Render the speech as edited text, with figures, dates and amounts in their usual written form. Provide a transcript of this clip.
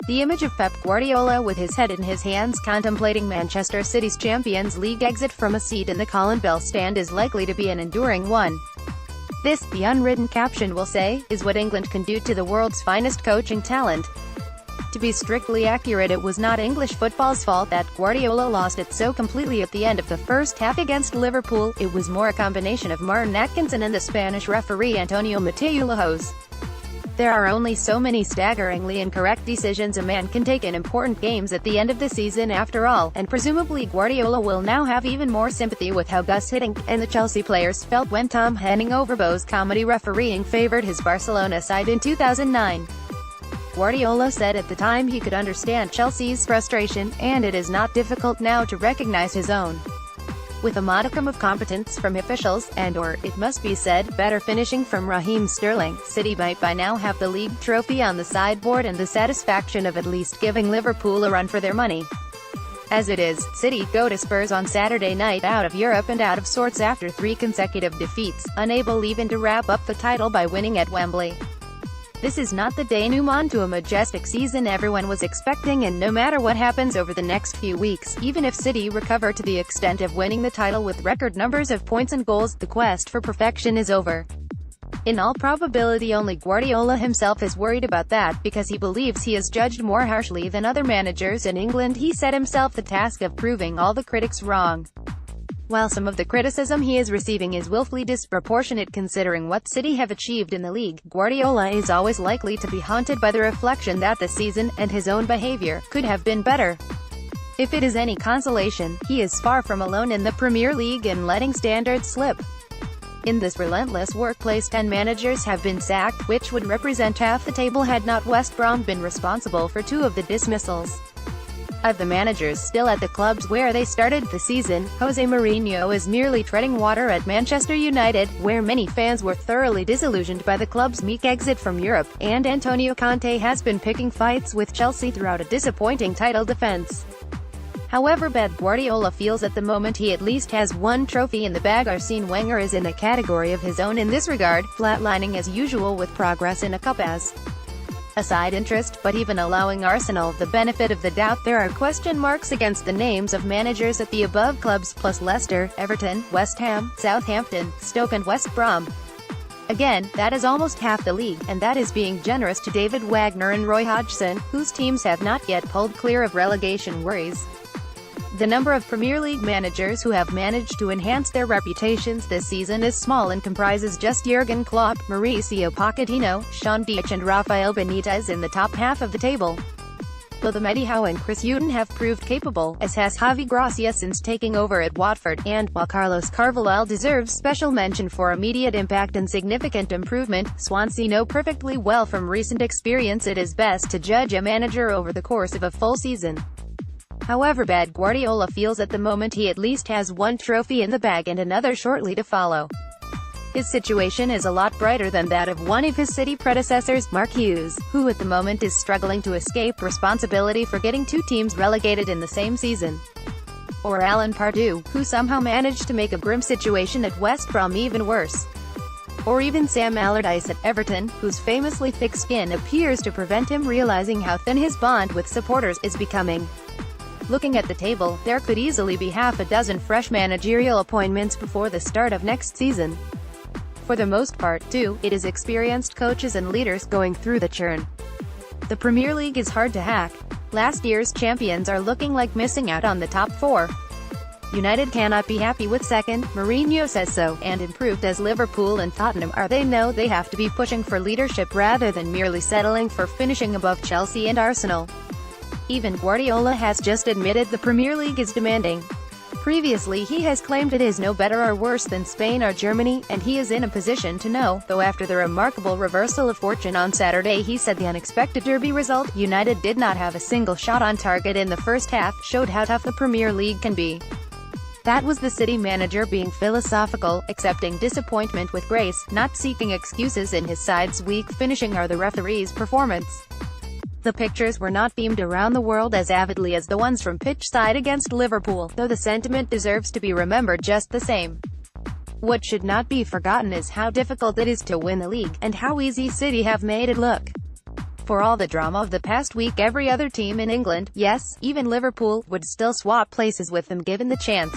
The image of Pep Guardiola with his head in his hands contemplating Manchester City's Champions League exit from a seat in the Colin Bell stand is likely to be an enduring one. This, the unwritten caption will say, is what England can do to the world's finest coaching talent. To be strictly accurate, it was not English football's fault that Guardiola lost it so completely at the end of the first half against Liverpool. It was more a combination of Martin Atkinson and the Spanish referee Antonio Mateus. There are only so many staggeringly incorrect decisions a man can take in important games at the end of the season after all, and presumably Guardiola will now have even more sympathy with how Gus Hiddink and the Chelsea players felt when Tom Henning-Overbo's comedy refereeing favoured his Barcelona side in 2009. Guardiola said at the time he could understand Chelsea's frustration, and it is not difficult now to recognise his own. With a modicum of competence from officials, and/or, it must be said, better finishing from Raheem Sterling, City might by now have the league trophy on the sideboard and the satisfaction of at least giving Liverpool a run for their money. As it is, City go to Spurs on Saturday night out of Europe and out of sorts after 3 consecutive defeats, unable even to wrap up the title by winning at Wembley. This is not the denouement to a majestic season everyone was expecting, and no matter what happens over the next few weeks, even if City recover to the extent of winning the title with record numbers of points and goals, the quest for perfection is over. In all probability only Guardiola himself is worried about that, because he believes he is judged more harshly than other managers in England. He set himself the task of proving all the critics wrong. While some of the criticism he is receiving is willfully disproportionate considering what City have achieved in the league, Guardiola is always likely to be haunted by the reflection that the season, and his own behaviour, could have been better. If it is any consolation, he is far from alone in the Premier League in letting standards slip. In this relentless workplace 10 managers have been sacked, which would represent half the table had not West Brom been responsible for 2 of the dismissals. Of the managers still at the clubs where they started the season, Jose Mourinho is merely treading water at Manchester United, where many fans were thoroughly disillusioned by the club's meek exit from Europe, and Antonio Conte has been picking fights with Chelsea throughout a disappointing title defense. However bad Guardiola feels at the moment, he at least has one trophy in the bag. Arsene Wenger is in a category of his own in this regard, flatlining as usual with progress in a cup as a side interest, but even allowing Arsenal the benefit of the doubt, there are question marks against the names of managers at the above clubs, plus Leicester, Everton, West Ham, Southampton, Stoke and West Brom. Again, that is almost half the league, and that is being generous to David Wagner and Roy Hodgson, whose teams have not yet pulled clear of relegation worries. The number of Premier League managers who have managed to enhance their reputations this season is small and comprises just Jurgen Klopp, Mauricio Pochettino, Sean Dyche and Rafael Benitez in the top half of the table. Though the Eddie Howe and Chris Hughton have proved capable, as has Javi Gracia since taking over at Watford, and, while Carlos Carvalhal deserves special mention for immediate impact and significant improvement, Swansea know perfectly well from recent experience it is best to judge a manager over the course of a full season. However bad Guardiola feels at the moment, he at least has one trophy in the bag and another shortly to follow. His situation is a lot brighter than that of one of his City predecessors, Mark Hughes, who at the moment is struggling to escape responsibility for getting 2 teams relegated in the same season. Or Alan Pardew, who somehow managed to make a grim situation at West Brom even worse. Or even Sam Allardyce at Everton, whose famously thick skin appears to prevent him realising how thin his bond with supporters is becoming. Looking at the table, there could easily be half a dozen fresh managerial appointments before the start of next season. For the most part, too, it is experienced coaches and leaders going through the churn. The Premier League is hard to hack. Last year's champions are looking like missing out on the top 4. United cannot be happy with second, Mourinho says so, and improved as Liverpool and Tottenham are, they know they have to be pushing for leadership rather than merely settling for finishing above Chelsea and Arsenal. Even Guardiola has just admitted the Premier League is demanding. Previously he has claimed it is no better or worse than Spain or Germany, and he is in a position to know, though after the remarkable reversal of fortune on Saturday he said the unexpected derby result, United did not have a single shot on target in the first half, showed how tough the Premier League can be. That was the City manager being philosophical, accepting disappointment with grace, not seeking excuses in his side's weak finishing or the referee's performance. The pictures were not beamed around the world as avidly as the ones from pitch side against Liverpool, though the sentiment deserves to be remembered just the same. What should not be forgotten is how difficult it is to win the league, and how easy City have made it look. For all the drama of the past week, every other team in England, yes, even Liverpool, would still swap places with them given the chance.